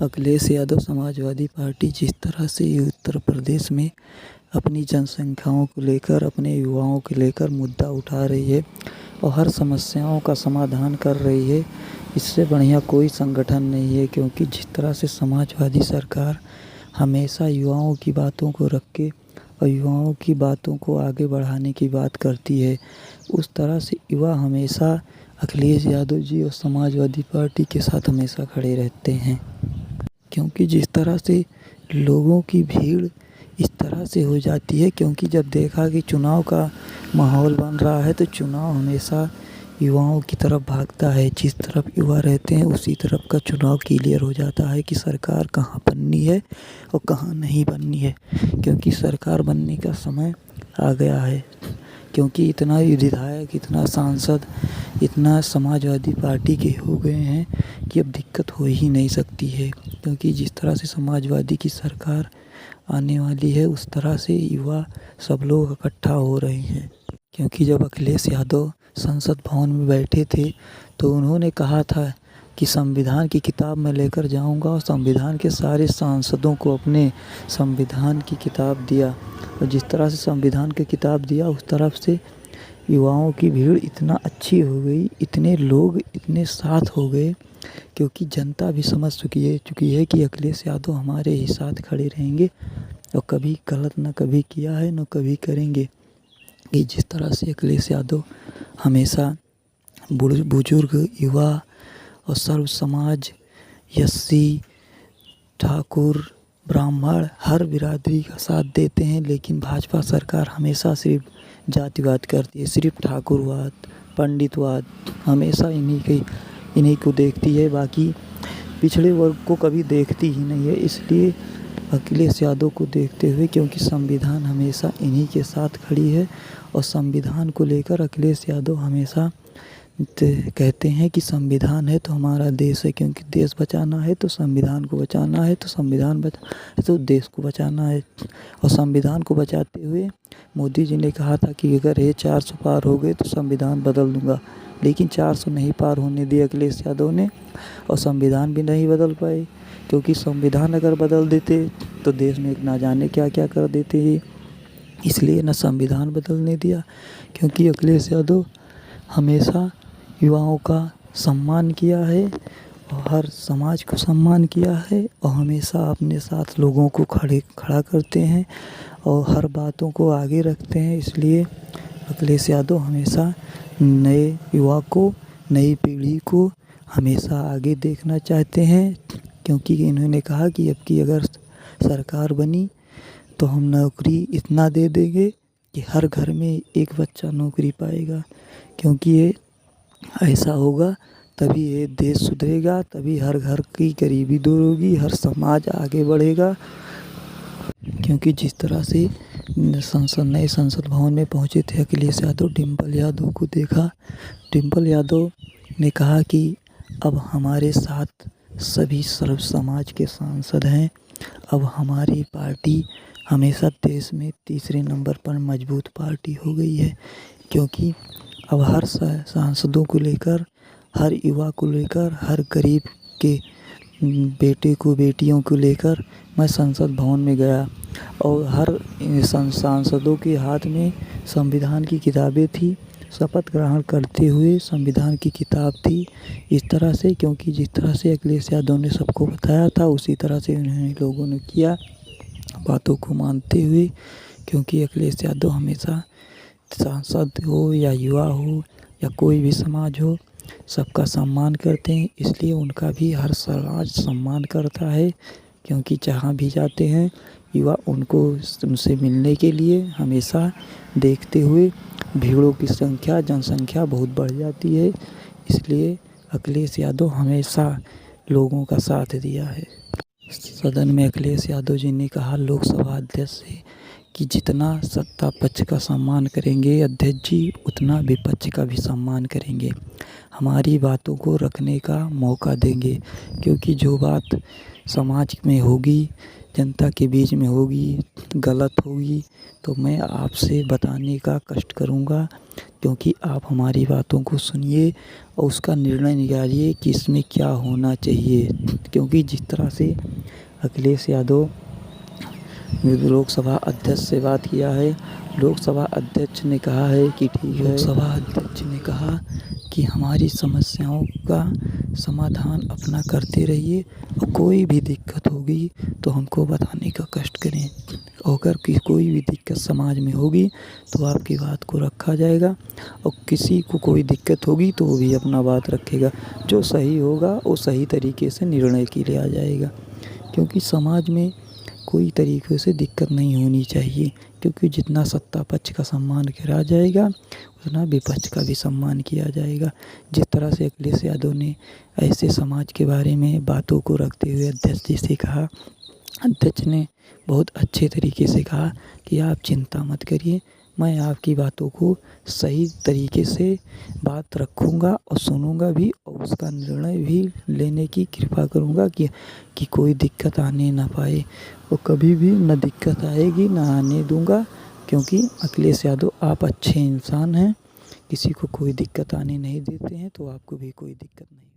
Akhilesh Yadav Samajwadi party जिस तरह से उत्तर प्रदेश में अपनी जनसंख्याओं को लेकर, अपने युवाओं को लेकर मुद्दा उठा रही है और हर समस्याओं का समाधान कर रही है, इससे बढ़िया कोई संगठन नहीं है। क्योंकि जिस तरह से समाजवादी सरकार हमेशा युवाओं की बातों को रख के और युवाओं की बातों को आगे बढ़ाने की बात करती है, उस तरह से युवा हमेशा अखिलेश यादव जी और समाजवादी पार्टी के साथ हमेशा खड़े रहते हैं। क्योंकि जिस तरह से लोगों की भीड़ इस तरह से हो जाती है, क्योंकि जब देखा कि चुनाव का माहौल बन रहा है तो चुनाव हमेशा युवाओं की तरफ भागता है। जिस तरफ युवा रहते हैं उसी तरफ का चुनाव क्लियर हो जाता है कि सरकार कहाँ बननी है और कहाँ नहीं बननी है। क्योंकि सरकार बनने का समय आ गया है, क्योंकि इतना विधायक, इतना सांसद, इतना समाजवादी पार्टी के हो गए हैं कि अब दिक्कत हो ही नहीं सकती है। क्योंकि जिस तरह से समाजवादी की सरकार आने वाली है उस तरह से युवा सब लोग इकट्ठा हो रहे हैं। क्योंकि जब अखिलेश यादव संसद भवन में बैठे थे तो उन्होंने कहा था कि संविधान की किताब मैं लेकर जाऊंगा और संविधान के सारे सांसदों को अपने संविधान की किताब दिया। और जिस तरह से संविधान की किताब दिया उस तरफ से युवाओं की भीड़ इतना अच्छी हो गई, इतने लोग इतने साथ हो गए, क्योंकि जनता भी समझ चुकी है कि अखिलेश यादव हमारे ही साथ खड़े रहेंगे और कभी गलत ना कभी किया है ना कभी करेंगे। कि जिस तरह से अखिलेश यादव हमेशा बुजुर्ग, युवा और सर्व समाज, एससी, ठाकुर, ब्राह्मण हर बिरादरी का साथ देते हैं। लेकिन भाजपा सरकार हमेशा सिर्फ जातिवाद करती है, सिर्फ ठाकुरवाद, पंडितवाद, हमेशा इन्हीं को देखती है, बाकी पिछड़े वर्ग को कभी देखती ही नहीं है। इसलिए अखिलेश यादव को देखते हुए, क्योंकि संविधान हमेशा इन्हीं के साथ खड़ी है और संविधान को लेकर अखिलेश यादव हमेशा कहते हैं कि संविधान है तो हमारा देश है, क्योंकि देश बचाना है तो संविधान को बचाना है, तो संविधान बचाना है तो देश को बचाना है। और संविधान को बचाते हुए मोदी जी ने कहा था कि अगर ये 400 पार हो गए तो संविधान बदल दूंगा, लेकिन 400 नहीं पार होने दिए अखिलेश यादव ने और संविधान भी नहीं बदल पाए। क्योंकि संविधान अगर बदल देते तो देश में ना जाने क्या क्या कर देते ये, इसलिए न संविधान बदलने दिया। क्योंकि अखिलेश यादव हमेशा युवाओं का सम्मान किया है और हर समाज को सम्मान किया है और हमेशा अपने साथ लोगों को खड़ा करते हैं और हर बातों को आगे रखते हैं। इसलिए अखिलेश यादव हमेशा नए युवा को, नई पीढ़ी को हमेशा आगे देखना चाहते हैं। क्योंकि इन्होंने कहा कि अब की अगर सरकार बनी तो हम नौकरी इतना दे देंगे कि हर घर में एक बच्चा नौकरी पाएगा। क्योंकि ये ऐसा होगा तभी ये देश सुधरेगा, तभी हर घर की गरीबी दूर होगी, हर समाज आगे बढ़ेगा। क्योंकि जिस तरह से नए संसद भवन में पहुंचे थे अखिलेश यादव, डिम्पल यादव को देखा, डिम्पल यादव ने कहा कि अब हमारे साथ सभी सर्व समाज के सांसद हैं, अब हमारी पार्टी हमेशा देश में तीसरे नंबर पर मजबूत पार्टी हो गई है। क्योंकि अब हर सांसदों को लेकर, हर युवा को लेकर, हर गरीब के बेटे को, बेटियों को लेकर मैं संसद भवन में गया और हर सांसदों के हाथ में संविधान की किताबें थी, शपथ ग्रहण करते हुए संविधान की किताब थी। इस तरह से, क्योंकि जिस तरह से अखिलेश यादव ने सबको बताया था उसी तरह से उन्होंने लोगों ने किया, बातों को मानते हुए। क्योंकि अखिलेश यादव हमेशा सांसद हो या युवा हो या कोई भी समाज हो, सबका सम्मान करते हैं, इसलिए उनका भी हर समाज सम्मान करता है। क्योंकि जहाँ भी जाते हैं युवा उनसे मिलने के लिए हमेशा देखते हुए भीड़ों की संख्या, जनसंख्या बहुत बढ़ जाती है, इसलिए अखिलेश यादव हमेशा लोगों का साथ दिया है। सदन में अखिलेश यादव जी ने कहा लोकसभा अध्यक्ष से कि जितना सत्ता पक्ष का सम्मान करेंगे अध्यक्ष जी, उतना विपक्ष का भी सम्मान करेंगे, हमारी बातों को रखने का मौका देंगे। क्योंकि जो बात समाज में होगी, जनता के बीच में होगी, गलत होगी, तो मैं आपसे बताने का कष्ट करूँगा। क्योंकि आप हमारी बातों को सुनिए और उसका निर्णय निकालिए कि इसमें क्या होना चाहिए। क्योंकि जिस तरह से अखिलेश यादव लोकसभा अध्यक्ष से बात किया है, लोकसभा अध्यक्ष ने कहा है कि ठीक है, लोकसभा अध्यक्ष ने कहा कि हमारी समस्याओं का समाधान अपना करते रहिए और कोई भी दिक्कत होगी तो हमको बताने का कष्ट करें। अगर कोई भी दिक्कत समाज में होगी तो आपकी बात को रखा जाएगा और किसी को कोई दिक्कत होगी तो वो भी अपना बात रखेगा। जो सही होगा वो सही तरीके से निर्णय के लिए आ जाएगा। क्योंकि समाज में कोई तरीके से दिक्कत नहीं होनी चाहिए, क्योंकि जितना सत्ता पक्ष का सम्मान करा जाएगा उतना विपक्ष का भी सम्मान किया जाएगा। जिस तरह से अखिलेश यादव ने ऐसे समाज के बारे में बातों को रखते हुए अध्यक्ष जी से कहा, अध्यक्ष ने बहुत अच्छे तरीके से कहा कि आप चिंता मत करिए, मैं आपकी बातों को सही तरीके से बात रखूँगा और सुनूँगा भी और उसका निर्णय भी लेने की कृपा करूँगा कि कोई दिक्कत आने ना पाए और कभी भी ना दिक्कत आएगी ना आने दूँगा। क्योंकि अखिलेश यादव आप अच्छे इंसान हैं, किसी को कोई दिक्कत आने नहीं देते हैं तो आपको भी कोई दिक्कत नहीं।